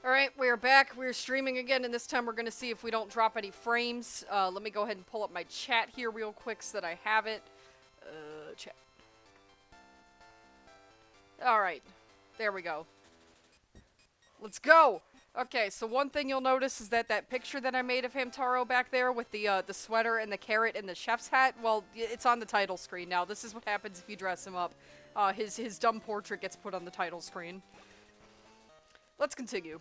Alright, we're back. We're streaming again, and this time we're going to see if we don't drop any frames. Let me go ahead and pull up my chat here real quick so that I have it. Chat. Alright, there we go. Let's go! Okay, so one thing you'll notice is that picture that I made of Hamtaro back there with the sweater and the carrot and the chef's hat, well, it's on the title screen now. This is what happens if you dress him up. His dumb portrait gets put on the title screen. Let's continue.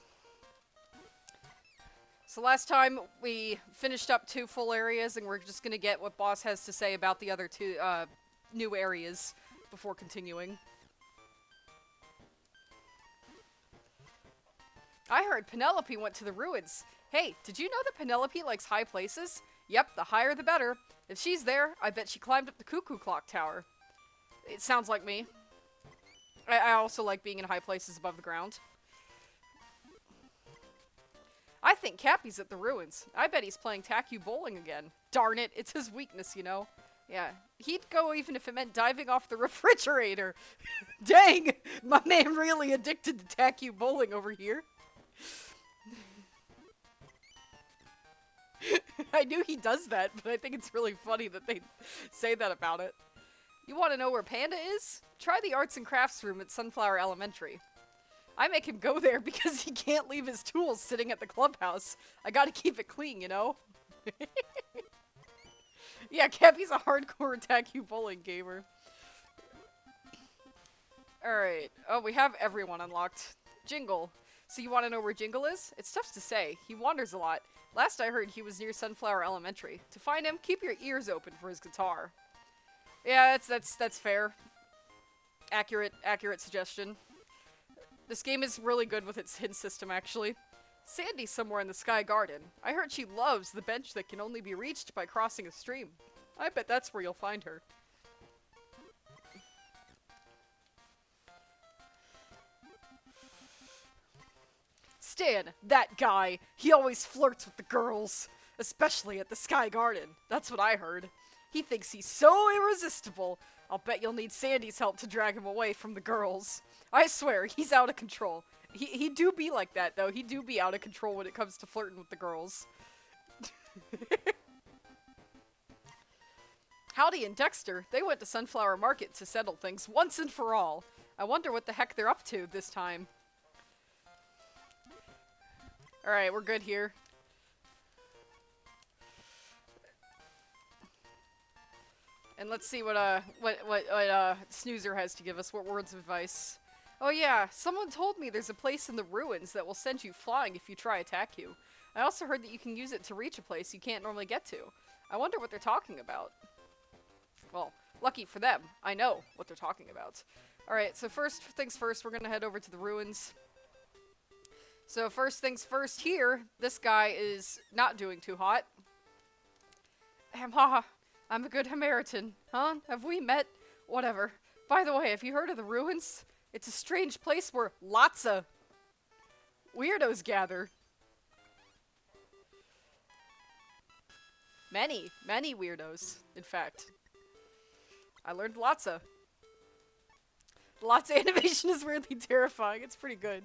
So last time we finished up 2 full areas, and we're just gonna get what Boss has to say about the other 2 new areas before continuing. I heard Penelope went to the ruins. Hey, did you know that Penelope likes high places? Yep, the higher the better. If she's there, I bet she climbed up the cuckoo clock tower. It sounds like me. I also like being in high places above the ground. I think Cappy's at the ruins. I bet he's playing tacu bowling again. Darn it, it's his weakness, you know? Yeah, he'd go even if it meant diving off the refrigerator. Dang, my man really addicted to tacu bowling over here. I knew he does that, but I think it's really funny that they say that about it. You want to know where Panda is? Try the arts and crafts room at Sunflower Elementary. I make him go there because he can't leave his tools sitting at the clubhouse. I gotta keep it clean, you know? Yeah, Cappy's a hardcore tacu bowling gamer. Alright. Oh, we have everyone unlocked. Jingle. So you want to know where Jingle is? It's tough to say. He wanders a lot. Last I heard, he was near Sunflower Elementary. To find him, keep your ears open for his guitar. Yeah, that's fair. Accurate suggestion. This game is really good with its hint system, actually. Sandy's somewhere in the Sky Garden. I heard she loves the bench that can only be reached by crossing a stream. I bet that's where you'll find her. Stan, that guy, he always flirts with the girls. Especially at the Sky Garden. That's what I heard. He thinks he's so irresistible. I'll bet you'll need Sandy's help to drag him away from the girls. I swear, he's out of control. He do be like that, though. He do be out of control when it comes to flirting with the girls. Howdy and Dexter, they went to Sunflower Market to settle things once and for all. I wonder what the heck they're up to this time. Alright, we're good here. And let's see what Snoozer has to give us. What words of advice? Oh yeah, someone told me there's a place in the ruins that will send you flying if you try attack you. I also heard that you can use it to reach a place you can't normally get to. I wonder what they're talking about. Well, lucky for them, I know what they're talking about. Alright, so first things first, we're gonna head over to the ruins. So first things first here, this guy is not doing too hot. Haha. I'm a good Samaritan. Huh? Have we met? Whatever. By the way, have you heard of the ruins? It's a strange place where lots of weirdos gather. Many weirdos, in fact. I learned lots of. Lots of animation is weirdly terrifying. It's pretty good.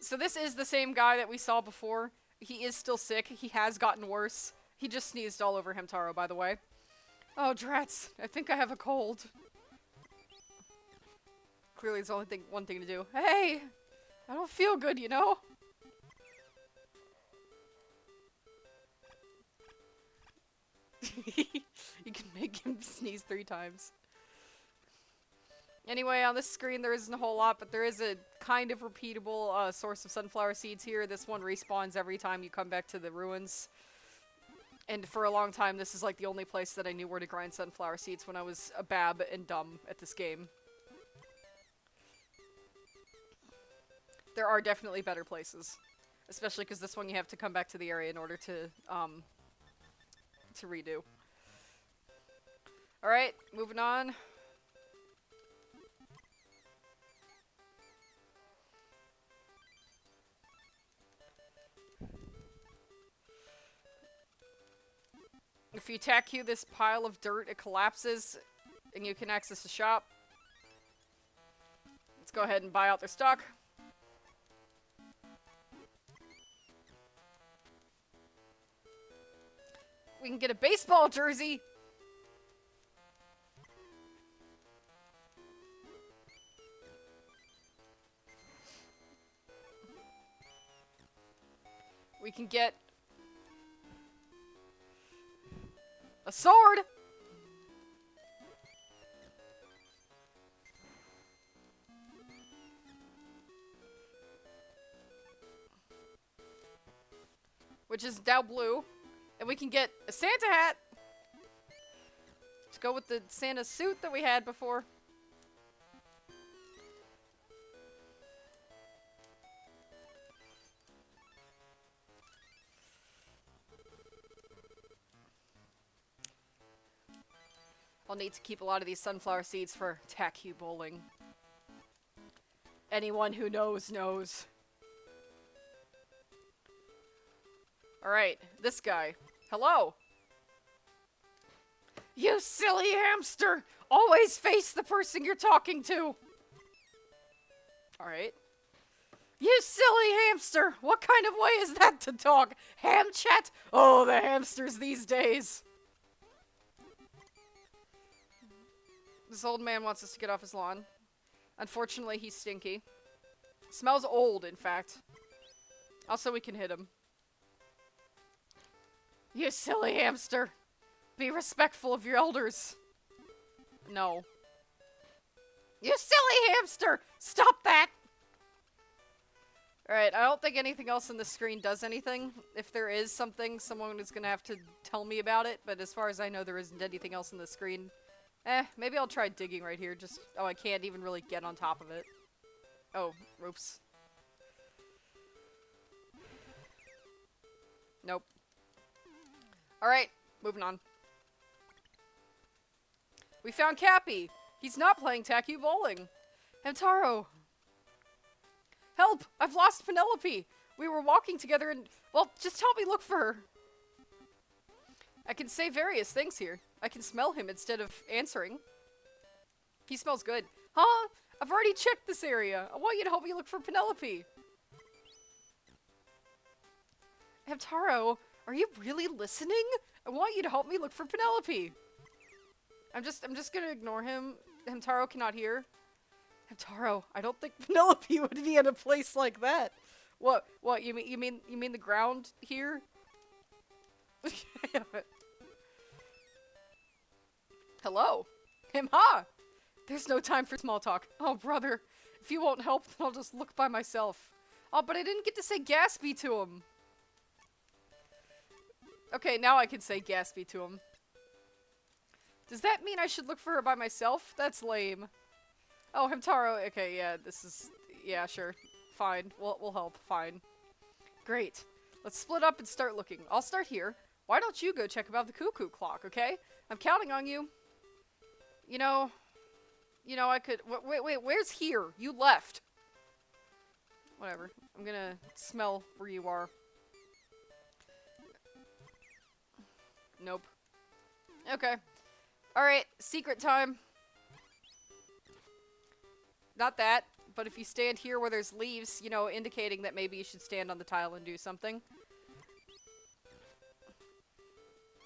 So this is the same guy that we saw before. He is still sick. He has gotten worse. He just sneezed all over Hamtaro, by the way. Oh, drats. I think I have a cold. Clearly, there's only one thing to do. Hey! I don't feel good, you know? You can make him sneeze 3 times. Anyway, on this screen there isn't a whole lot, but there is a kind of repeatable source of sunflower seeds here. This one respawns every time you come back to the ruins. And for a long time, this is like the only place that I knew where to grind sunflower seeds when I was a bab and dumb at this game. There are definitely better places. Especially because this one you have to come back to the area in order to redo. Alright, moving on. If you tacu this pile of dirt, it collapses, and you can access the shop. Let's go ahead and buy out their stock. We can get a baseball jersey. We can get a sword. Which is now blue. And we can get a Santa hat. Let's go with the Santa suit that we had before. I'll need to keep a lot of these sunflower seeds for tack-hue bowling. Anyone who knows, knows. Alright, this guy. Hello! You silly hamster! Always face the person you're talking to! Alright. You silly hamster! What kind of way is that to talk? Ham chat? Oh, the hamsters these days! This old man wants us to get off his lawn. Unfortunately, he's stinky. Smells old, in fact. Also, we can hit him. You silly hamster! Be respectful of your elders. No. You silly hamster! Stop that! Alright, I don't think anything else on the screen does anything. If there is something, someone is gonna have to tell me about it, but as far as I know, there isn't anything else on the screen. Maybe I'll try digging right here, just— oh, I can't even really get on top of it. Oh, ropes. Nope. Alright, moving on. We found Cappy! He's not playing tack-hue bowling! Hamtaro! Help! I've lost Penelope! We were walking together and— well, just help me look for her! I can say various things here. I can smell him instead of answering. He smells good. Huh? I've already checked this area. I want you to help me look for Penelope. Hamtaro, are you really listening? I want you to help me look for Penelope. I'm just gonna ignore him. Hamtaro cannot hear. Hamtaro, I don't think Penelope would be in a place like that. What, you mean the ground here? Hello? Him-ha! There's no time for small talk. Oh, brother. If you won't help, then I'll just look by myself. Oh, but I didn't get to say Gatsby to him. Okay, now I can say Gatsby to him. Does that mean I should look for her by myself? That's lame. Oh, Hamtaro. Okay, yeah, this is— yeah, sure. Fine. We'll help. Fine. Great. Let's split up and start looking. I'll start here. Why don't you go check about the cuckoo clock, okay? I'm counting on you. You know, I could— wait, where's here? You left. Whatever. I'm gonna smell where you are. Nope. Okay. Alright, secret time. Not that, but if you stand here where there's leaves, you know, indicating that maybe you should stand on the tile and do something.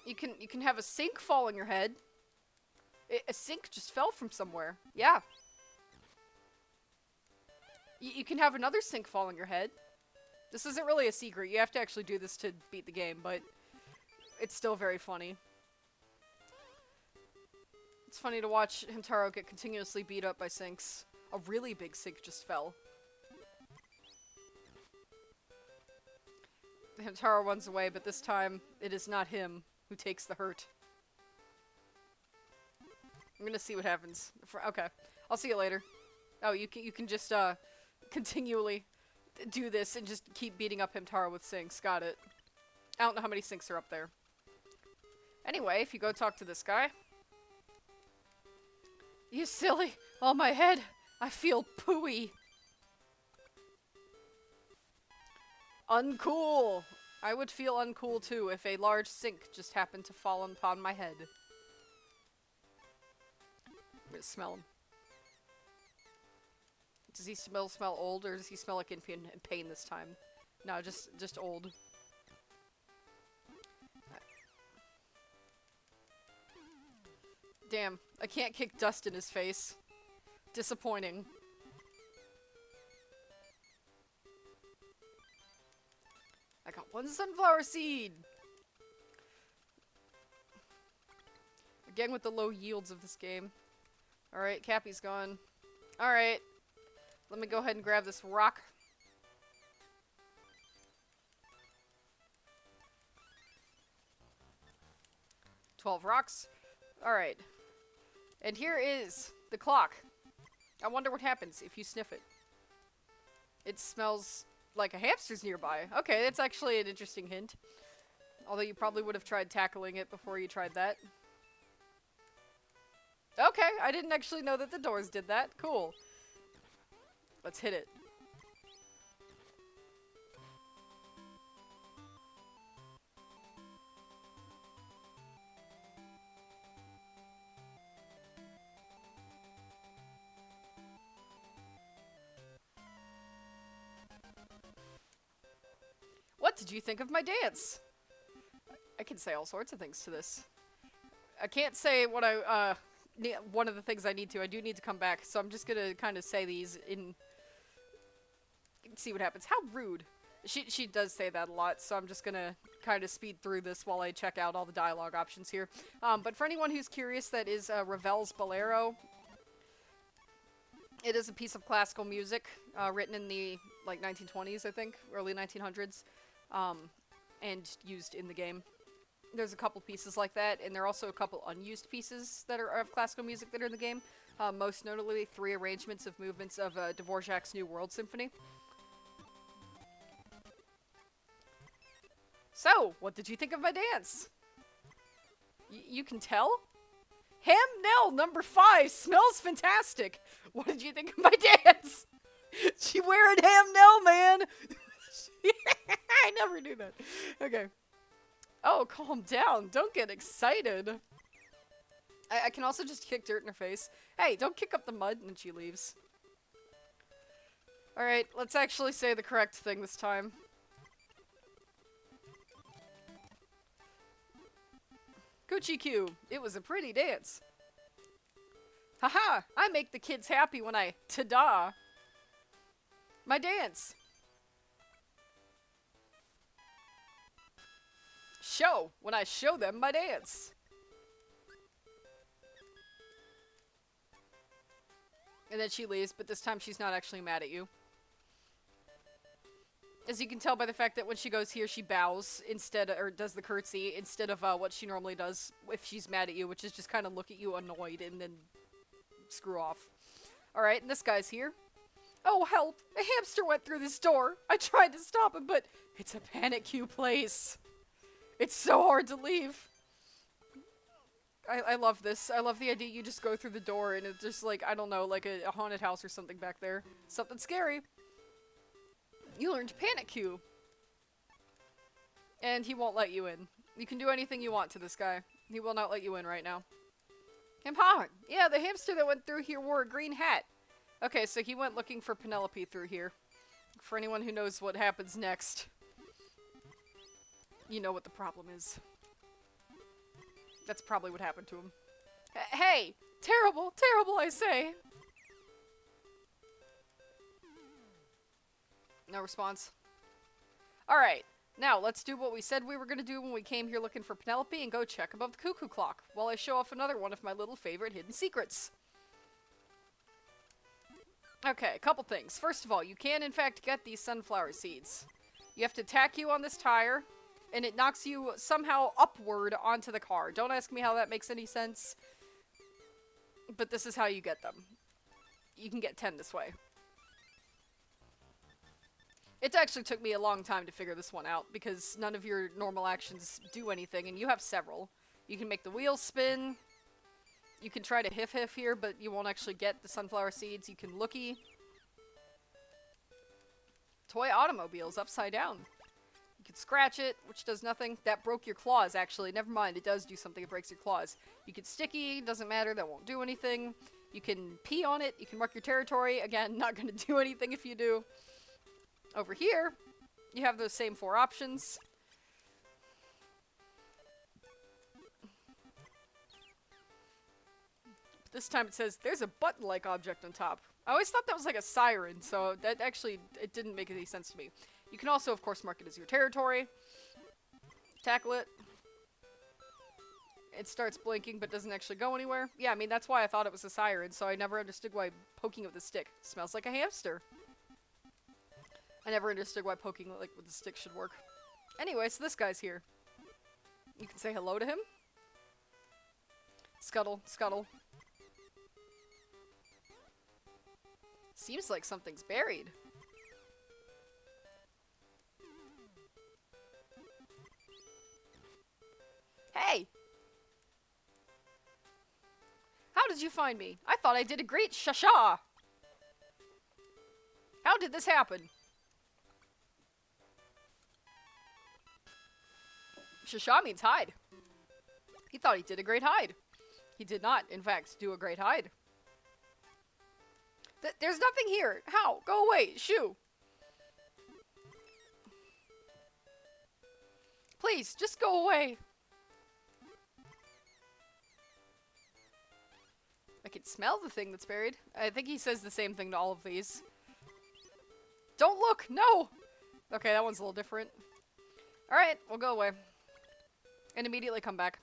You can have a sink fall on your head. A sink just fell from somewhere. Yeah. You can have another sink fall on your head. This isn't really a secret. You have to actually do this to beat the game, but it's still very funny. It's funny to watch Hamtaro get continuously beat up by sinks. A really big sink just fell. Hamtaro runs away, but this time it is not him who takes the hurt. I'm gonna see what happens. Okay, I'll see you later. Oh, you can just continually do this and just keep beating up Hamtaro with sinks. Got it. I don't know how many sinks are up there. Anyway, if you go talk to this guy. You silly! On my head! I feel pooey! Uncool! I would feel uncool too if a large sink just happened to fall upon my head. I'm gonna smell him. Does he smell old, or does he smell like in pain this time? No, just old. Damn, I can't kick dust in his face. Disappointing. I got one sunflower seed! Again with the low yields of this game. Alright, Cappy's gone. Alright. Let me go ahead and grab this rock. "12 rocks. Alright. And here is the clock. I wonder what happens if you sniff it. It smells like a hamster's nearby. Okay, that's actually an interesting hint. Although you probably would have tried tackling it before you tried that. Okay, I didn't actually know that the doors did that. Cool. Let's hit it. What did you think of my dance? I can say all sorts of things to this. I can't say what one of the things I need to. I do need to come back, so I'm just gonna kind of say these in... see what happens. How rude. She does say that a lot, so I'm just gonna kind of speed through this while I check out all the dialogue options here. But for anyone who's curious, that is Ravel's Bolero. It is a piece of classical music written in the, like, 1920s, I think, early 1900s, and used in the game. There's a couple pieces like that, and there are also a couple unused pieces that are of classical music that are in the game. Most notably, 3 arrangements of movements of Dvorak's New World Symphony. So, what did you think of my dance? You can tell? Ham Nell number 5 smells fantastic. What did you think of my dance? She wearing Ham Nell, man. I never knew that. Okay. Oh, calm down. Don't get excited. I can also just kick dirt in her face. Hey, don't kick up the mud, and she leaves. Alright, let's actually say the correct thing this time. Coochie Q, it was a pretty dance. Haha, I make the kids happy when I ta-da my dance. Show, when I show them my dance. And then she leaves, but this time she's not actually mad at you. As you can tell by the fact that when she goes here, she bows instead, or does the curtsy, instead of what she normally does if she's mad at you, which is just kind of look at you annoyed and then screw off. Alright, and this guy's here. Oh, help! A hamster went through this door! I tried to stop him, but it's a panic queue place. It's so hard to leave. I love this. I love the idea you just go through the door and it's just like, I don't know, like a haunted house or something back there. Something scary. You learned panic queue. And he won't let you in. You can do anything you want to this guy. He will not let you in right now. Hamtaro! Yeah, the hamster that went through here wore a green hat. Okay, so he went looking for Penelope through here. For anyone who knows what happens next, you know what the problem is. That's probably what happened to him. Hey! Terrible, terrible, I say! No response. Alright, now let's do what we said we were gonna do when we came here looking for Penelope and go check above the cuckoo clock while I show off another one of my little favorite hidden secrets. Okay, a couple things. First of all, you can in fact get these sunflower seeds. You have to tack you on this tire, and it knocks you somehow upward onto the car. Don't ask me how that makes any sense, but this is how you get them. You can get 10 this way. It actually took me a long time to figure this one out, because none of your normal actions do anything, and you have several. You can make the wheels spin. You can try to hiff here, but you won't actually get the sunflower seeds. You can looky. Toy automobiles upside down. You can scratch it, which does nothing. That broke your claws, actually. Never mind, it does do something. It breaks your claws. You can sticky, doesn't matter, that won't do anything. You can pee on it. You can mark your territory. Again, not going to do anything if you do. Over here, you have those same 4 options. This time it says, there's a button-like object on top. I always thought that was like a siren, so that actually, it didn't make any sense to me. You can also, of course, mark it as your territory. Tackle it. It starts blinking, but doesn't actually go anywhere. Yeah, I mean, that's why I thought it was a siren, so I never understood why poking it with a stick smells like a hamster. I never understood why poking like with a stick should work. Anyway, so this guy's here. You can say hello to him. Scuttle, scuttle. Seems like something's buried. Hey! How did you find me? I thought I did a great shasha! How did this happen? Shasha means hide. He thought he did a great hide. He did not, in fact, do a great hide. There's nothing here. How? Go away. Shoo. Please, just go away. I can smell the thing that's buried. I think he says the same thing to all of these. Don't look! No! Okay, that one's a little different. Alright, we'll go away. And immediately come back.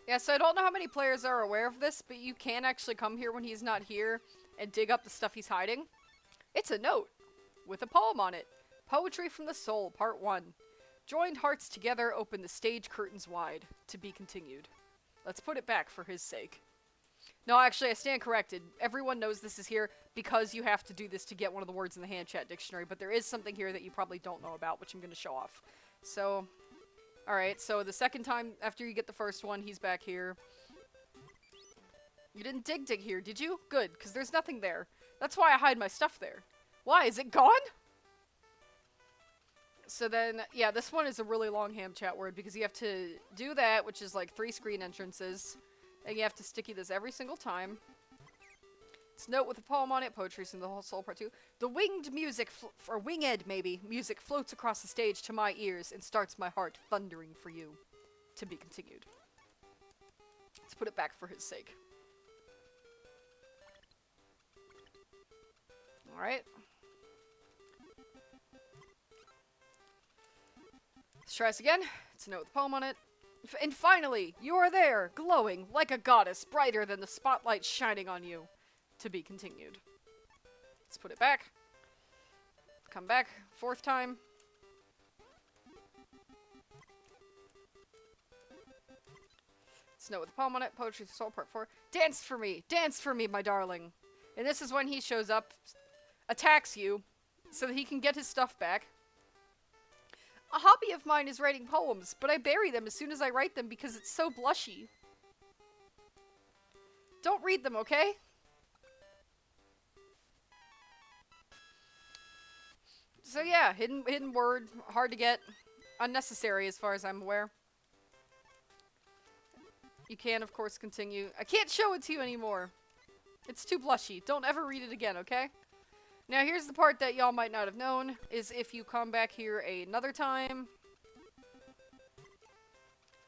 Yeah, so I don't know how many players are aware of this, but you can actually come here when he's not here and dig up the stuff he's hiding. It's a note with a poem on it. Poetry from the Soul, Part 1. Joined hearts together open the stage curtains wide. To be continued. Let's put it back for his sake. No, actually, I stand corrected. Everyone knows this is here because you have to do this to get one of the words in the hand chat dictionary, but there is something here that you probably don't know about, which I'm going to show off. So, alright, so the second time after you get the first one, he's back here. You didn't dig here, did you? Good, because there's nothing there. That's why I hide my stuff there. Why? Is it gone? So then, yeah, this one is a really long ham chat word because you have to do that, which is like 3 screen entrances. And you have to sticky this every single time. It's note with a poem on it, poetry from the whole soul part 2. The winged music, or winged maybe, music floats across the stage to my ears and starts my heart thundering for you. To be continued. Let's put it back for his sake. Alright. Let's try this again. It's a note with a poem on it. And finally, you are there, glowing like a goddess, brighter than the spotlight shining on you. To be continued. Let's put it back. Come back. 4th time. Let's note with a poem on it. Poetry Soul Part 4. Dance for me, my darling. And this is when he shows up, attacks you, so that he can get his stuff back. A hobby of mine is writing poems, but I bury them as soon as I write them because it's so blushy. Don't read them, okay? So yeah, hidden word, hard to get, unnecessary as far as I'm aware. You can, of course, continue. I can't show it to you anymore. It's too blushy. Don't ever read it again, okay? Now, here's the part that y'all might not have known, is if you come back here another time,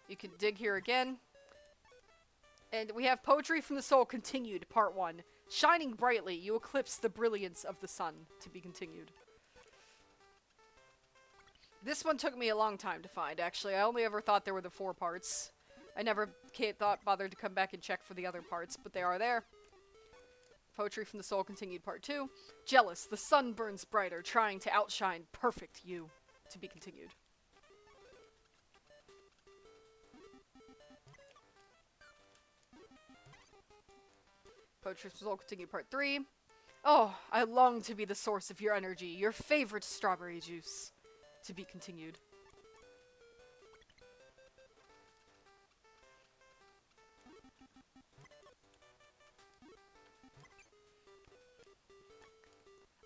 you can dig here again. And we have Poetry from the Soul continued, part 1. Shining brightly, you eclipse the brilliance of the sun. To be continued. This one took me a long time to find, actually. I only ever thought there were the 4 parts. I never bothered to come back and check for the other parts, but they are there. Poetry from the Soul continued part 2. Jealous, the sun burns brighter, trying to outshine perfect you. To be continued. Poetry from the Soul continued part 3. Oh, I long to be the source of your energy, your favorite strawberry juice. To be continued.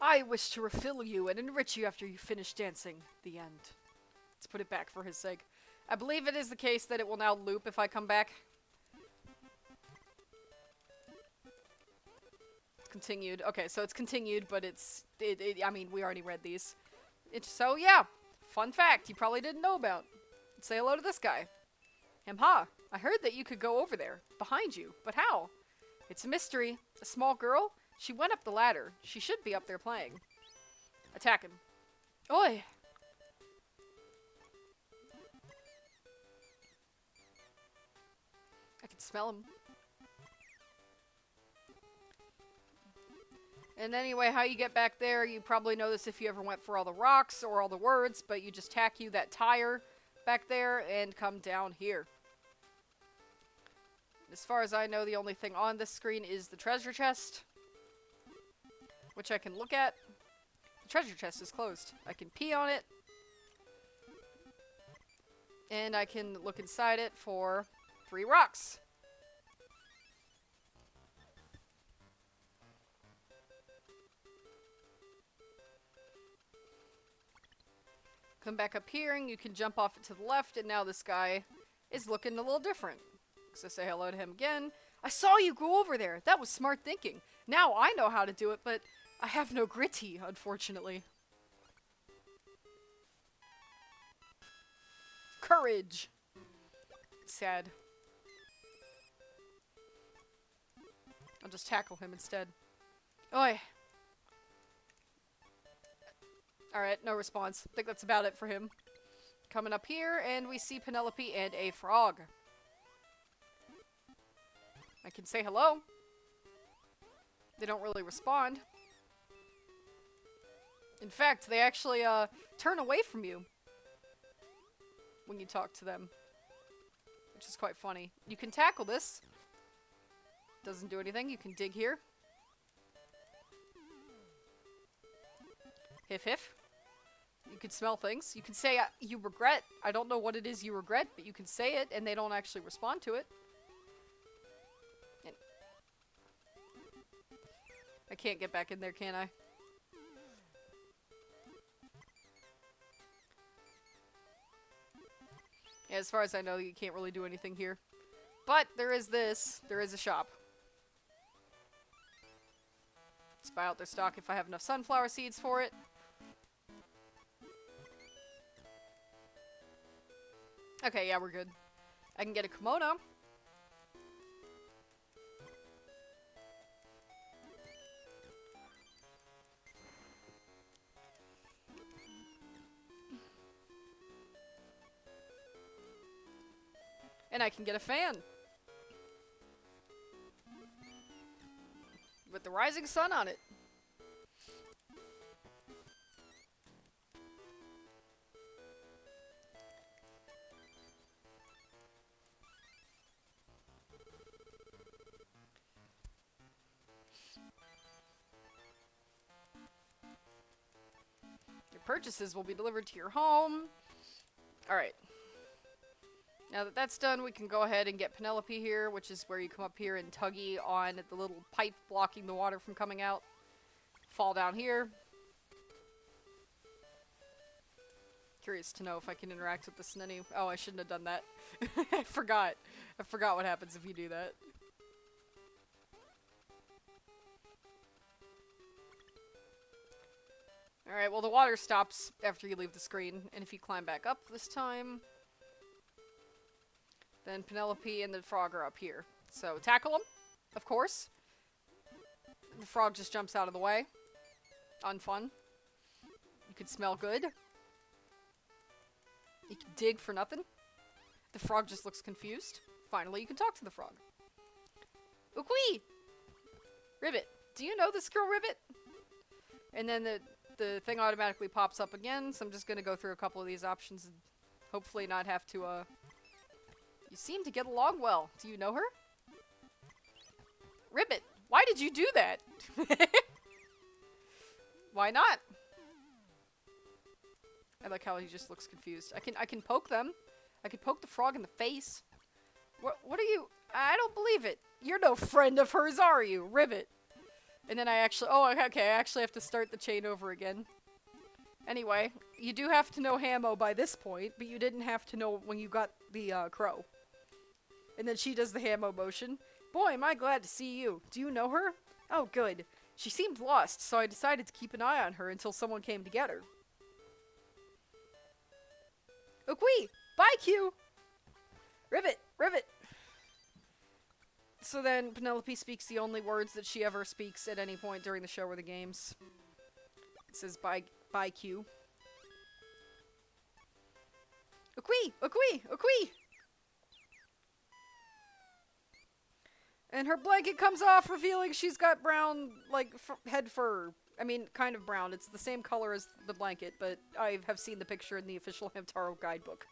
I wish to refill you and enrich you after you finish dancing. The end. Let's put it back for his sake. I believe it is the case that it will now loop if I come back. Continued. Okay, so it's continued, but I mean, we already read these. So, yeah. Fun fact you probably didn't know about. Say hello to this guy. Ha! I heard that you could go over there. Behind you. But how? It's a mystery. A small girl? She went up the ladder. She should be up there playing. Attack him. Oi! I can smell him. And anyway, how you get back there, you probably know this if you ever went for all the rocks or all the words, but you just tack you that tire back there and come down here. As far as I know, the only thing on this screen is the treasure chest, which I can look at. The treasure chest is closed. I can pee on it, and I can look inside it for 3 rocks. Come back up here, and you can jump off it to the left, and now this guy is looking a little different. So say hello to him again. I saw you go over there. That was smart thinking. Now I know how to do it, but I have no gritty, unfortunately. Courage. Sad. I'll just tackle him instead. Oi. Alright, no response. I think that's about it for him. Coming up here, and we see Penelope and a frog. I can say hello. They don't really respond. In fact, they actually turn away from you when you talk to them, which is quite funny. You can tackle this. Doesn't do anything. You can dig here. Hiff hiff. You can smell things. You can say you regret. I don't know what it is you regret, but you can say it and they don't actually respond to it. And I can't get back in there, can I? Yeah, as far as I know, you can't really do anything here. But there is this. There is a shop. Let's buy out their stock if I have enough sunflower seeds for it. Okay, yeah, we're good. I can get a kimono. And I can get a fan. With the rising sun on it. Your purchases will be delivered to your home. Alright. Now that that's done, we can go ahead and get Penelope here, which is where you come up here and tuggy on the little pipe blocking the water from coming out. Fall down here. Curious to know if I can interact with this in any... Oh, I shouldn't have done that. I forgot. I forgot what happens if you do that. Alright, well the water stops after you leave the screen, and if you climb back up this time... Then Penelope and the frog are up here. So tackle them, of course. The frog just jumps out of the way. Unfun. You can smell good. You can dig for nothing. The frog just looks confused. Finally, you can talk to the frog. Ookwee! Ribbit. Do you know this girl, Ribbit? And then the thing automatically pops up again, so I'm just gonna go through a couple of these options and hopefully not have to, You seem to get along well. Do you know her? Ribbit, why did you do that? Why not? I like how he just looks confused. I can poke them. I can poke the frog in the face. What are you? I don't believe it. You're no friend of hers, are you, Ribbit? And then I actually... Oh, okay. I actually have to start the chain over again. Anyway, you do have to know Hamo by this point, but you didn't have to know when you got the crow. And then she does the Hamo motion. Boy, am I glad to see you. Do you know her? Oh, good. She seemed lost, so I decided to keep an eye on her until someone came to get her. Ookwie! Bye, Q! Rivet! Rivet! So then, Penelope speaks the only words that she ever speaks at any point during the show or the games. It says, bye, bye, Q. Ookwie! Ookwie! Ookwie! And her blanket comes off, revealing she's got brown, like, head fur. I mean, kind of brown. It's the same color as the blanket, but I have seen the picture in the official Hamtaro guidebook.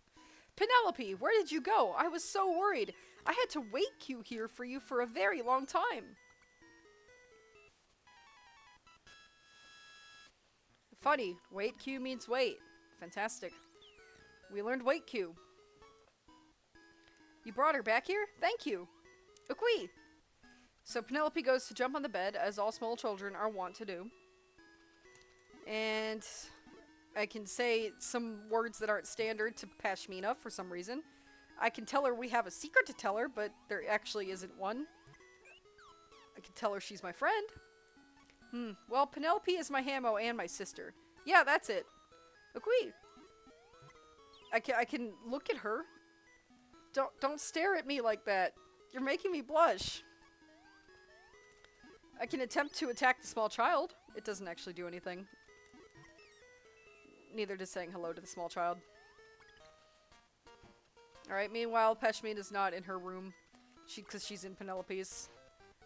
Penelope, where did you go? I was so worried. I had to wait queue here for you for a very long time. Funny, wait queue means wait. Fantastic. We learned wait queue. You brought her back here? Thank you. Ookwie! So Penelope goes to jump on the bed, as all small children are wont to do. And I can say some words that aren't standard to Pashmina for some reason. I can tell her we have a secret to tell her, but there actually isn't one. I can tell her she's my friend. Well, Penelope is my Hamo and my sister. Yeah, that's it. Ookwie! I can look at her. Don't stare at me like that. You're making me blush. I can attempt to attack the small child. It doesn't actually do anything. Neither does saying hello to the small child. Alright, meanwhile, Pashmina's not in her room. Because she's in Penelope's.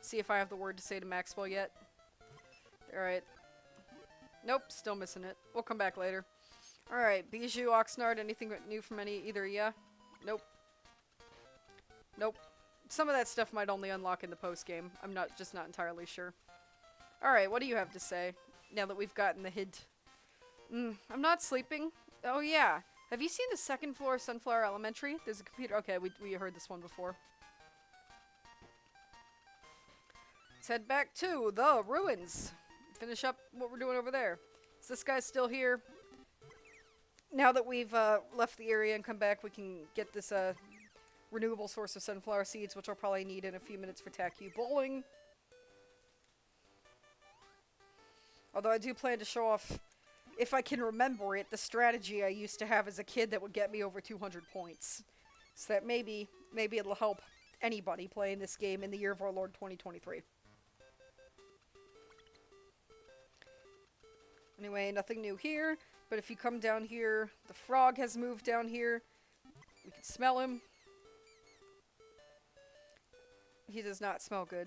See if I have the word to say to Maxwell yet. Alright. Nope, still missing it. We'll come back later. Alright, Bijou, Oxnard, anything new from either ya? Nope. Nope. Some of that stuff might only unlock in the post-game. I'm just not entirely sure. Alright, what do you have to say? Now that we've gotten the hint. I'm not sleeping. Oh yeah. Have you seen the second floor of Sunflower Elementary? There's a computer. Okay, we heard this one before. Let's head back to the ruins. Finish up what we're doing over there. Is this guy still here? Now that we've left the area and come back, we can get this renewable source of sunflower seeds, which I'll probably need in a few minutes for TACU bowling. Although I do plan to show off, if I can remember it, the strategy I used to have as a kid that would get me over 200 points. So that maybe it'll help anybody playing this game in the year of our Lord 2023. Anyway, nothing new here, but if you come down here, the frog has moved down here. We can smell him. He does not smell good.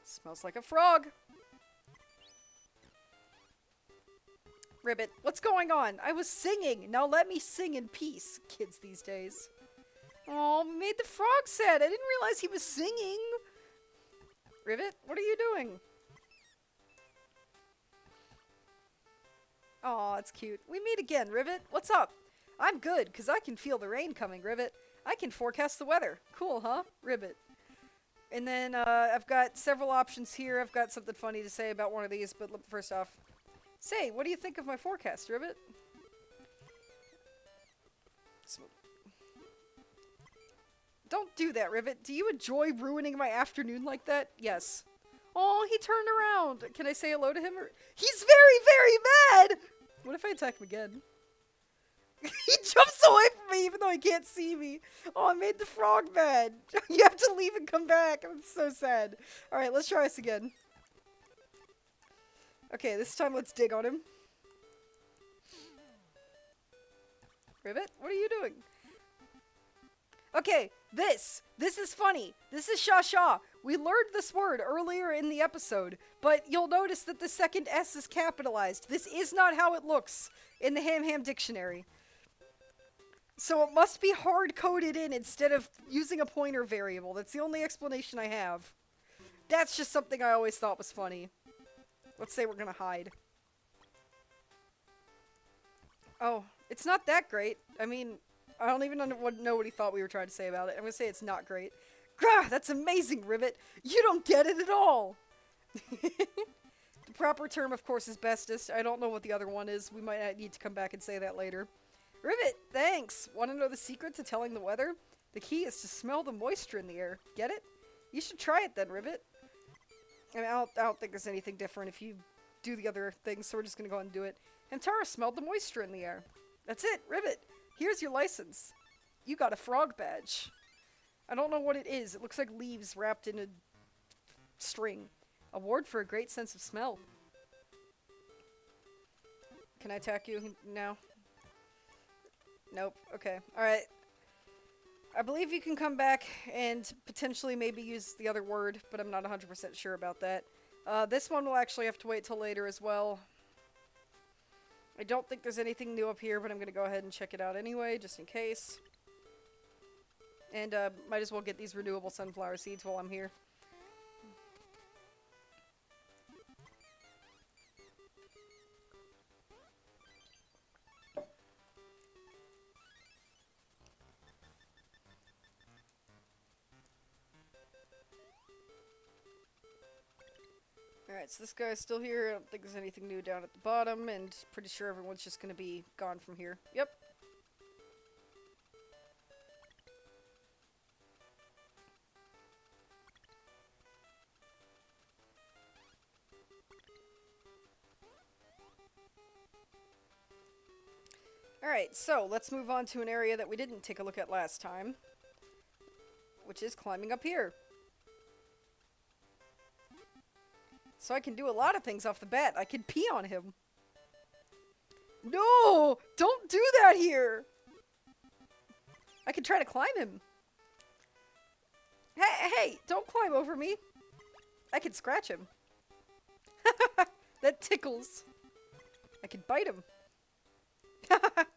Smells like a frog. Ribbit, what's going on? I was singing. Now let me sing in peace, kids these days. Oh, made the frog sad. I didn't realize he was singing. Ribbit, what are you doing? Aw, it's cute. We meet again, Ribbit. What's up? I'm good, because I can feel the rain coming, Ribbit. I can forecast the weather. Cool, huh? Ribbit. And then, I've got several options here. I've got something funny to say about one of these, but first off. Say, what do you think of my forecast, Ribbit? Don't do that, Ribbit. Do you enjoy ruining my afternoon like that? Yes. Oh, he turned around. Can I say hello to him? He's very, very mad! What if I attack him again? He jumps away from me even though he can't see me. Oh, I made the frog mad. You have to leave and come back. I'm so sad. Alright, let's try this again. Okay, this time let's dig on him. Ribbit, what are you doing? Okay, this is funny. This is sha-sha. We learned this word earlier in the episode, but you'll notice that the second S is capitalized. This is not how it looks in the Ham dictionary. So it must be hard-coded in instead of using a pointer variable. That's the only explanation I have. That's just something I always thought was funny. Let's say we're gonna hide. Oh, it's not that great. I mean, I don't even know what he thought we were trying to say about it. I'm gonna say it's not great. Grah, that's amazing, Ribbit. You don't get it at all. The proper term, of course, is bestest. I don't know what the other one is. We might need to come back and say that later. Rivet, thanks! Want to know the secret to telling the weather? The key is to smell the moisture in the air. Get it? You should try it then, Rivet. I mean, I don't think there's anything different if you do the other things, so we're just gonna go ahead and do it. Hamtaro smelled the moisture in the air. That's it, Rivet! Here's your license. You got a frog badge. I don't know what it is. It looks like leaves wrapped in a string. Award for a great sense of smell. Can I attack you now? Nope. Okay. Alright. I believe you can come back and potentially maybe use the other word, but I'm not 100% sure about that. This one will actually have to wait till later as well. I don't think there's anything new up here, but I'm going to go ahead and check it out anyway, just in case. And might as well get these renewable sunflower seeds while I'm here. Alright, so this guy's still here. I don't think there's anything new down at the bottom, and pretty sure everyone's just gonna be gone from here. Yep. Alright, so let's move on to an area that we didn't take a look at last time, which is climbing up here. So I can do a lot of things off the bat. I can pee on him. No! Don't do that here! I can try to climb him. Hey, don't climb over me. I can scratch him. That tickles. I can bite him.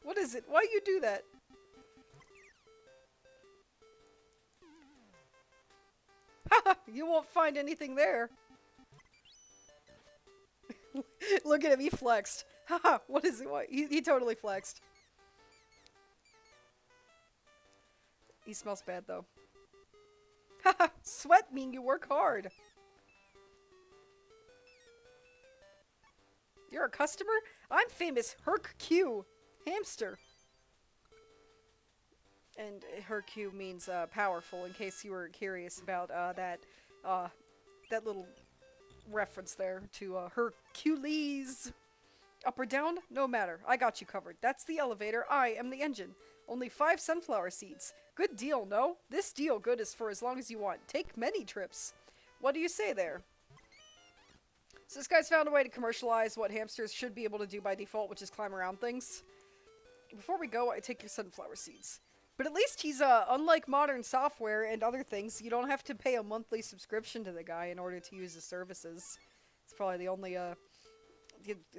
What is it? Why you do that? You won't find anything there. Look at him, he flexed. Haha, what is it? What? He totally flexed. He smells bad, though. Haha, sweat mean you work hard. You're a customer? I'm famous Herc Q, hamster. And Herc Q means powerful, in case you were curious about that little reference there to Hercules. Up or down? No matter. I got you covered. That's the elevator. I am the engine. Only 5 sunflower seeds. Good deal, no? This deal good is for as long as you want. Take many trips. What do you say there? So this guy's found a way to commercialize what hamsters should be able to do by default, which is climb around things. Before we go, I take your sunflower seeds. But at least he's, unlike modern software and other things, you don't have to pay a monthly subscription to the guy in order to use his services. It's probably the only,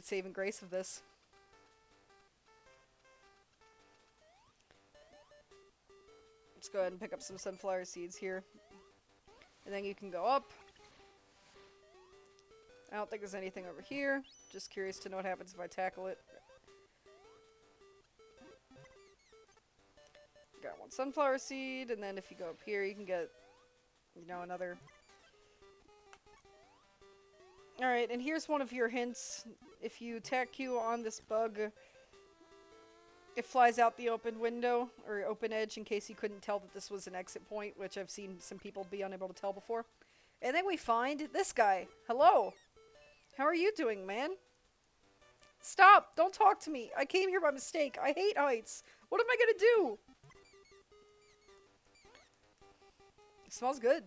saving grace of this. Let's go ahead and pick up some sunflower seeds here. And then you can go up. I don't think there's anything over here. Just curious to know what happens if I tackle it. Got 1 sunflower seed, and then if you go up here, you can get, another. Alright, and here's one of your hints. If you attack Q on this bug, it flies out the open window, or open edge, in case you couldn't tell that this was an exit point, which I've seen some people be unable to tell before. And then we find this guy. Hello! How are you doing, man? Stop! Don't talk to me! I came here by mistake. I hate heights. What am I gonna do? It smells good.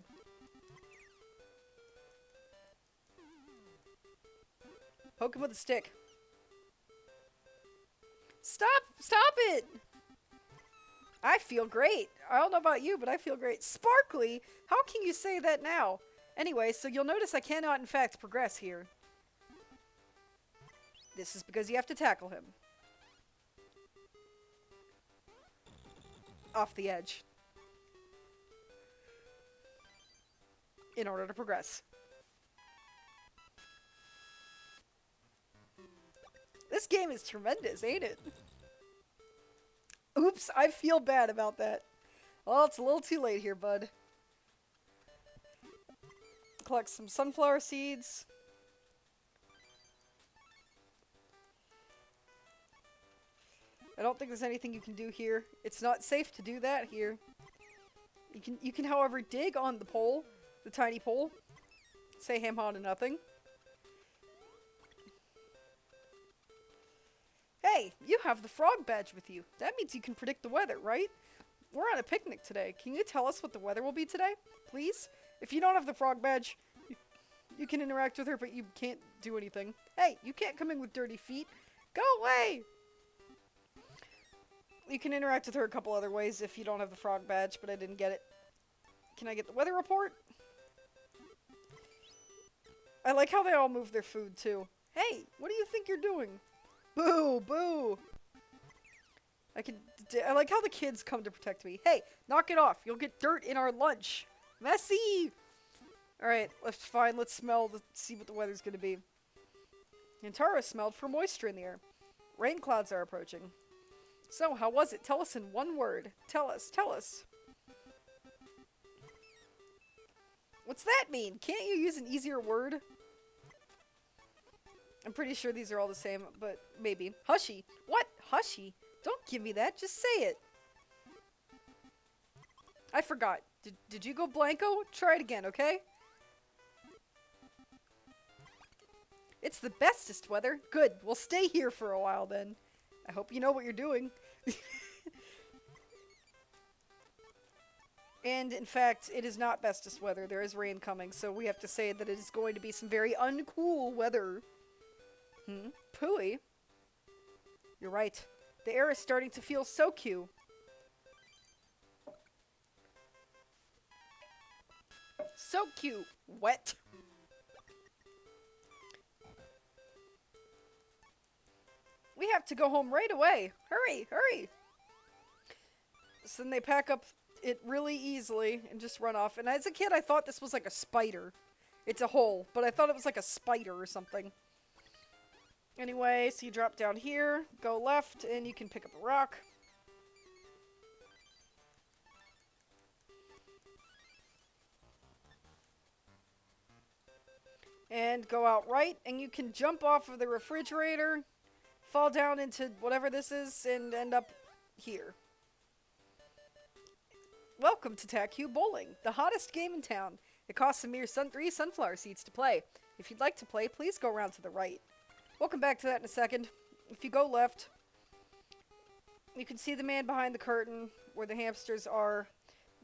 Poke him with a stick. Stop! Stop it! I feel great. I don't know about you, but I feel great. Sparkly? How can you say that now? Anyway, so you'll notice I cannot in fact progress here. This is because you have to tackle him. Off the edge. In order to progress. This game is tremendous, ain't it? Oops, I feel bad about that. Well, it's a little too late here, bud. Collect some sunflower seeds. I don't think there's anything you can do here. It's not safe to do that here. You can, however, dig on the pole, the tiny pole. Say ham-ha to nothing. Hey, you have the frog badge with you. That means you can predict the weather, right? We're on a picnic today. Can you tell us what the weather will be today, please? If you don't have the frog badge, you can interact with her, but you can't do anything. Hey, you can't come in with dirty feet. Go away! You can interact with her a couple other ways if you don't have the frog badge, but I didn't get it. Can I get the weather report? I like how they all move their food, too. Hey, what do you think you're doing? Boo, boo! I like how the kids come to protect me. Hey, knock it off. You'll get dirt in our lunch. Messy! Alright, fine. Let's smell to see what the weather's gonna be. Hamtaro smelled for moisture in the air. Rain clouds are approaching. So, how was it? Tell us in one word. Tell us. Tell us. What's that mean? Can't you use an easier word? I'm pretty sure these are all the same, but maybe. Hushy. What? Hushy? Don't give me that. Just say it. I forgot. Did you go blanco? Try it again, okay? It's the bestest weather. Good. We'll stay here for a while then. I hope you know what you're doing. And, in fact, it is not bestest weather. There is rain coming, so we have to say that it is going to be some very uncool weather. Pooey? You're right. The air is starting to feel so cute. So cute. Wet. We have to go home right away. Hurry, hurry. So then they pack up it really easily and just run off. And as a kid, I thought this was like a spider. It's a hole, but I thought it was like a spider or something. Anyway, so you drop down here, go left, and you can pick up a rock. And go out right, and you can jump off of the refrigerator, fall down into whatever this is, and end up here. Welcome to TACU Bowling, the hottest game in town. It costs a mere 3 sunflower seeds to play. If you'd like to play, please go around to the right. We'll come back to that in a second. If you go left, you can see the man behind the curtain where the hamsters are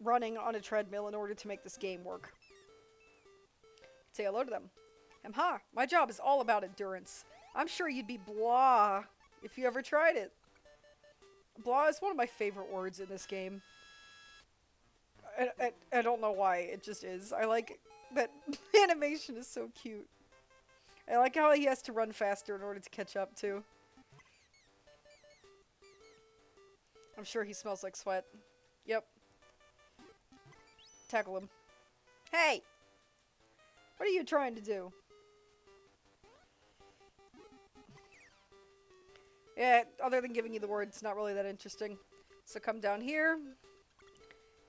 running on a treadmill in order to make this game work. Say hello to them. Ha! My job is all about endurance. I'm sure you'd be blah if you ever tried it. Blah is one of my favorite words in this game. I don't know why, it just is. I like that animation is so cute. I like how he has to run faster in order to catch up, too. I'm sure he smells like sweat. Yep. Tackle him. Hey! What are you trying to do? Yeah, other than giving you the word, it's not really that interesting. So come down here.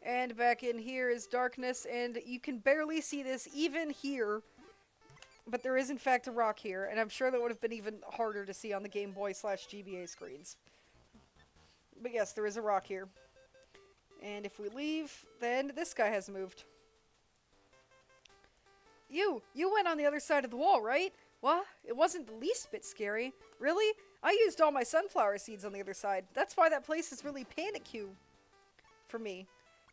And back in here is darkness, and you can barely see this even here. But there is, in fact, a rock here, and I'm sure that would have been even harder to see on the Game Boy / GBA screens. But yes, there is a rock here. And if we leave, then this guy has moved. You went on the other side of the wall, right? What? It wasn't the least bit scary. Really? I used all my sunflower seeds on the other side. That's why that place is really panic-y for me.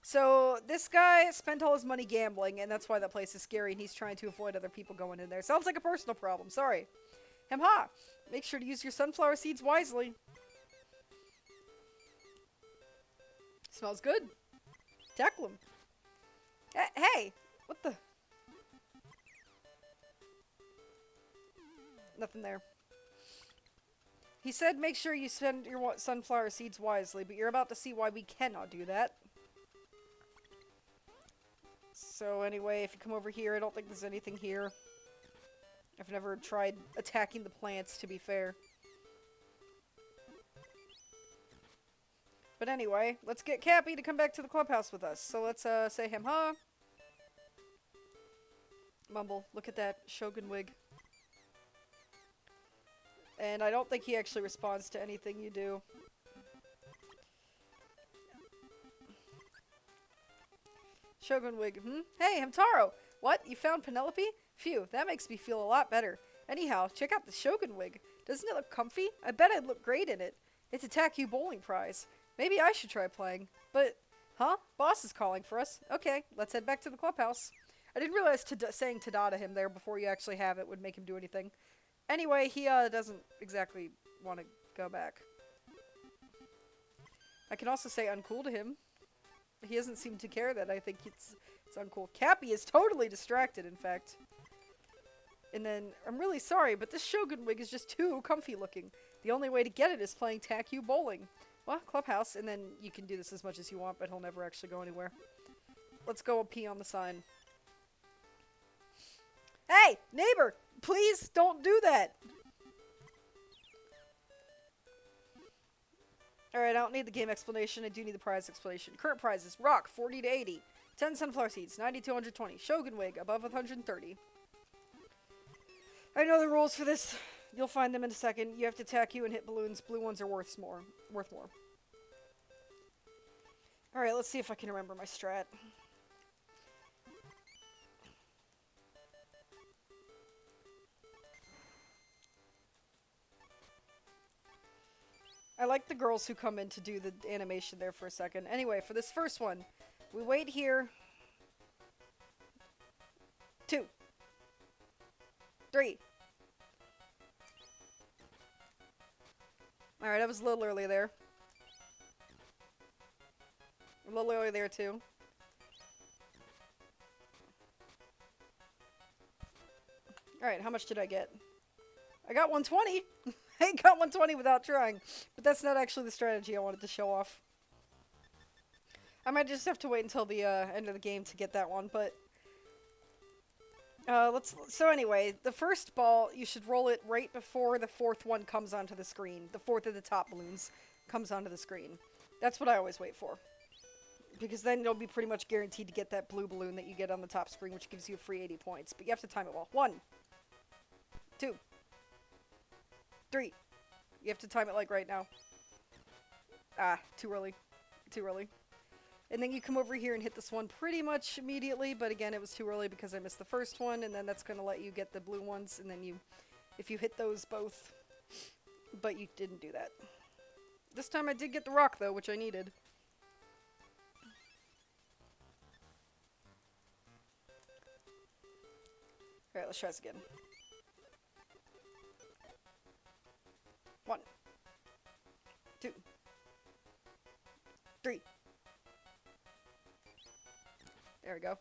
So, this guy spent all his money gambling, and that's why that place is scary, and he's trying to avoid other people going in there. Sounds like a personal problem, sorry. Ha! Make sure to use your sunflower seeds wisely. Smells good. Tackle him. Hey! What the? Nothing there. He said make sure you spend your sunflower seeds wisely, but you're about to see why we cannot do that. So anyway, if you come over here, I don't think there's anything here. I've never tried attacking the plants, to be fair. But anyway, let's get Cappy to come back to the clubhouse with us. So let's say ha. Mumble, look at that Shogun wig. And I don't think he actually responds to anything you do. Shogun Wig. Hey, Hamtaro! What? You found Penelope? Phew, that makes me feel a lot better. Anyhow, check out the Shogun Wig. Doesn't it look comfy? I bet I'd look great in it. It's a TACU bowling prize. Maybe I should try playing. But, huh? Boss is calling for us. Okay, let's head back to the clubhouse. I didn't realize saying ta-da to him there before you actually have it would make him do anything. Anyway, he doesn't exactly want to go back. I can also say uncool to him. He doesn't seem to care that I think it's uncool. Cappy is totally distracted, in fact. And then, I'm really sorry, but this Shogun Wig is just too comfy looking. The only way to get it is playing TACU bowling. Well, clubhouse, and then you can do this as much as you want, but he'll never actually go anywhere. Let's go pee on the sign. Hey, neighbor, please don't do that. Alright, I don't need the game explanation. I do need the prize explanation. Current prizes: rock, 40 to 80. 10 sunflower seeds, 90 to 120. Shogun Wig, above 130. I know the rules for this. You'll find them in a second. You have to attack you and hit balloons. Blue ones are worth more. Alright, let's see if I can remember my strat. I like the girls who come in to do the animation there for a second. Anyway, for this first one, we wait here. 2. 3. Alright, I was a little early there. A little early there, too. Alright, how much did I get? I got 120! I got 120 without trying. But that's not actually the strategy I wanted to show off. I might just have to wait until the end of the game to get that one, but... So anyway, the first ball, you should roll it right before the fourth one comes onto the screen. The fourth of the top balloons comes onto the screen. That's what I always wait for. Because then you'll be pretty much guaranteed to get that blue balloon that you get on the top screen, which gives you a free 80 points. But you have to time it well. 1. 2. 3. You have to time it like right now. Ah, too early. Too early. And then you come over here and hit this one pretty much immediately, but again, it was too early because I missed the first one, and then that's going to let you get the blue ones, and then if you hit those both, but you didn't do that. This time I did get the rock, though, which I needed. Alright, let's try this again. 1. 2. 3. There we go.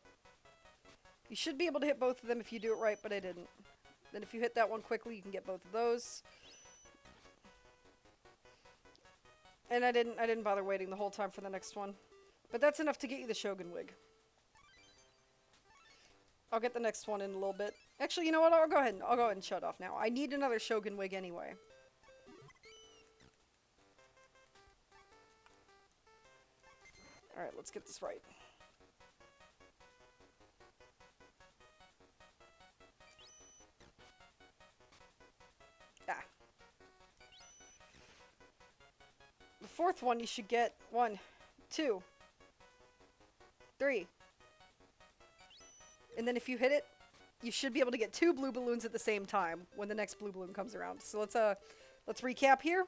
You should be able to hit both of them if you do it right, but I didn't. Then if you hit that one quickly, you can get both of those. And I didn't bother waiting the whole time for the next one. But that's enough to get you the Shogun Wig. I'll get the next one in a little bit. Actually, you know what? I'll go ahead and shut off now. I need another Shogun Wig anyway. Alright, let's get this right. Ah. The fourth one you should get 1, 2, 3. And then if you hit it, you should be able to get 2 blue balloons at the same time when the next blue balloon comes around. So let's recap here.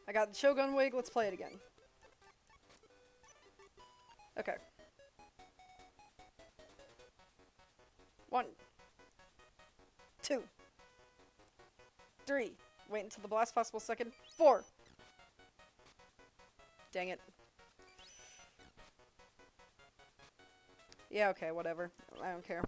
I got the Shogun Wig, let's play it again. Okay. 1, 2, 3. Wait until the last possible second. 4. Dang it. Yeah, okay, whatever. I don't care.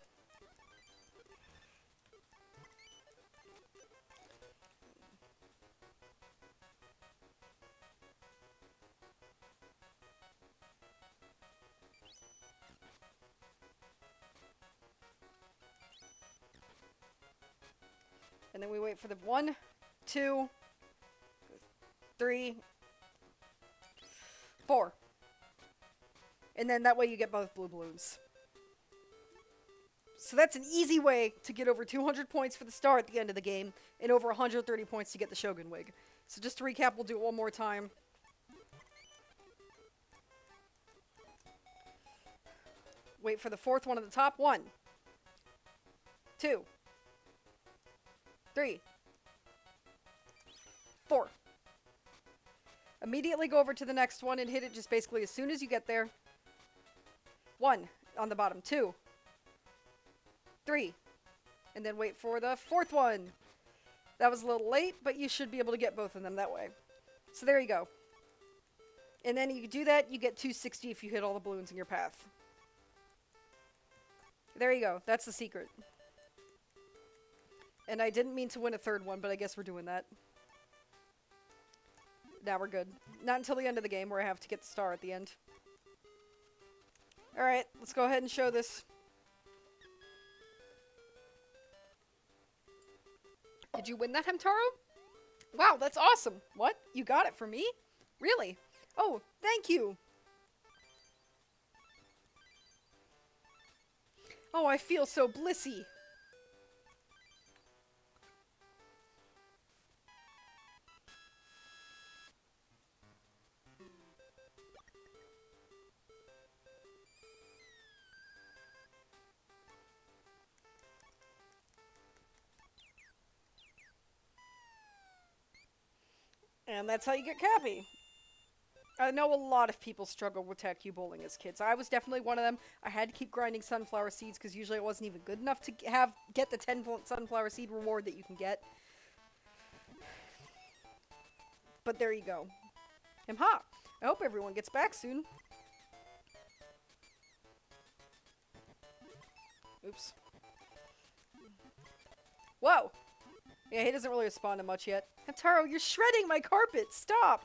And then we wait for the 1, 2, 3, 4. And then that way you get both blue balloons. So that's an easy way to get over 200 points for the star at the end of the game, and over 130 points to get the Shogun Wig. So just to recap, we'll do it one more time. Wait for the fourth one at the top. 1, 2, 3, 4. Immediately go over to the next one and hit it just basically as soon as you get there. 1 on the bottom. 2, 3. And then wait for the fourth one. That was a little late, but you should be able to get both of them that way. So there you go. And then you do that, you get 260 if you hit all the balloons in your path. There you go. That's the secret. And I didn't mean to win a third one, but I guess we're doing that. Now we're good. Not until the end of the game where I have to get the star at the end. Alright, let's go ahead and show this. Did you win that, Hamtaro? Wow, that's awesome. What? You got it for me? Really? Oh, thank you. Oh, I feel so blissy. And that's how you get Cappy. I know a lot of people struggle with tag bowling as kids. I was definitely one of them. I had to keep grinding sunflower seeds because usually it wasn't even good enough to get the 10 sunflower seed reward that you can get. But there you go. Ha! I hope everyone gets back soon. Oops. Whoa! Yeah, he doesn't really respond to much yet. Hamtaro, you're shredding my carpet! Stop!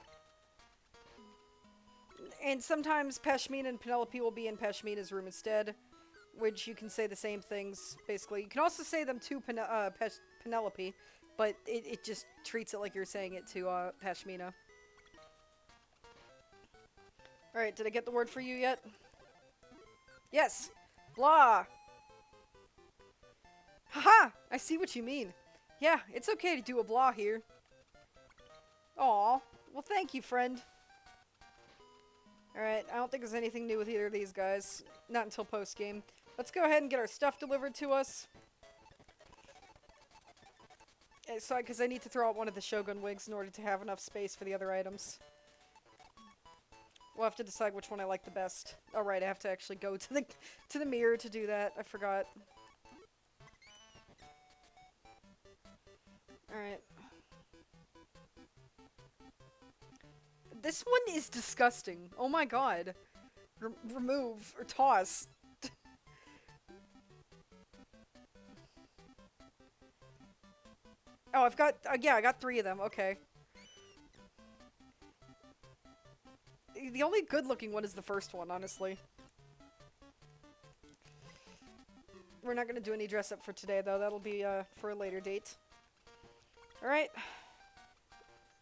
And sometimes Pashmina and Penelope will be in Pashmina's room instead, which you can say the same things, basically. You can also say them to Penelope, but it just treats it like you're saying it to Pashmina. Alright, did I get the word for you yet? Yes! Blah! Haha! I see what you mean. Yeah, it's okay to do a blah here. Aw. Well, thank you, friend. Alright, I don't think there's anything new with either of these guys. Not until post-game. Let's go ahead and get our stuff delivered to us. Sorry, because I need to throw out one of the Shogun wigs in order to have enough space for the other items. We'll have to decide which one I like the best. Alright, I have to actually go to the mirror to do that. I forgot. Alright. This one is disgusting. Oh my god. Remove or toss. Oh, I've got, yeah, I got 3 of them. Okay. The only good-looking one is the first one, honestly. We're not gonna do any dress-up for today, though. That'll be, for a later date. Alright.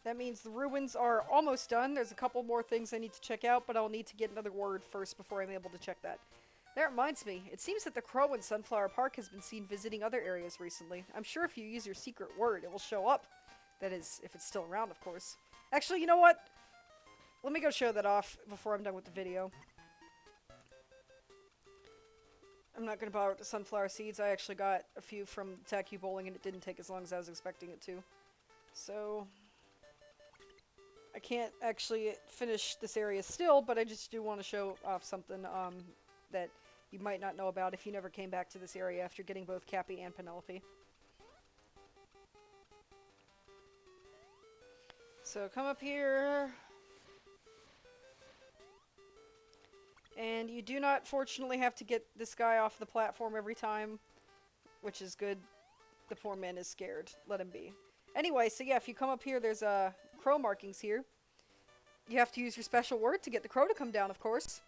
That means the ruins are almost done. There's a couple more things I need to check out, but I'll need to get another word first before I'm able to check that. That reminds me, it seems that the crow in Sunflower Park has been seen visiting other areas recently. I'm sure if you use your secret word, it will show up. That is, if it's still around, of course. Actually, you know what? Let me go show that off before I'm done with the video. I'm not going to bother with the sunflower seeds. I actually got a few from Taku Bowling, and it didn't take as long as I was expecting it to. So, I can't actually finish this area still, but I just do want to show off something that you might not know about if you never came back to this area after getting both Cappy and Penelope. So come up here. And you do not, fortunately, have to get this guy off the platform every time, which is good. The poor man is scared. Let him be. Anyway, so yeah, if you come up here, there's crow markings here. You have to use your special word to get the crow to come down, of course.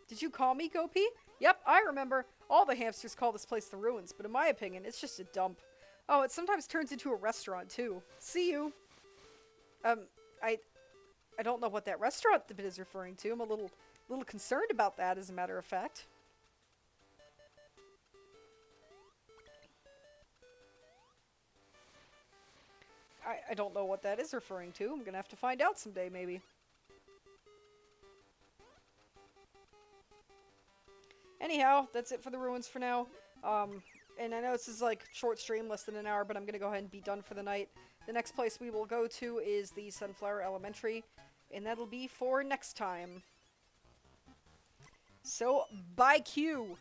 Did you call me, Gopi? Yep, I remember. All the hamsters call this place the Ruins, but in my opinion, it's just a dump. Oh, it sometimes turns into a restaurant, too. See you. I don't know what that restaurant bit is referring to. I'm a little concerned about that, as a matter of fact. I don't know what that is referring to. I'm gonna have to find out someday, maybe. Anyhow, that's it for the ruins for now. And I know this is like short stream, less than an hour, but I'm gonna go ahead and be done for the night. The next place we will go to is the Sunflower Elementary, and that'll be for next time. So, bye Q!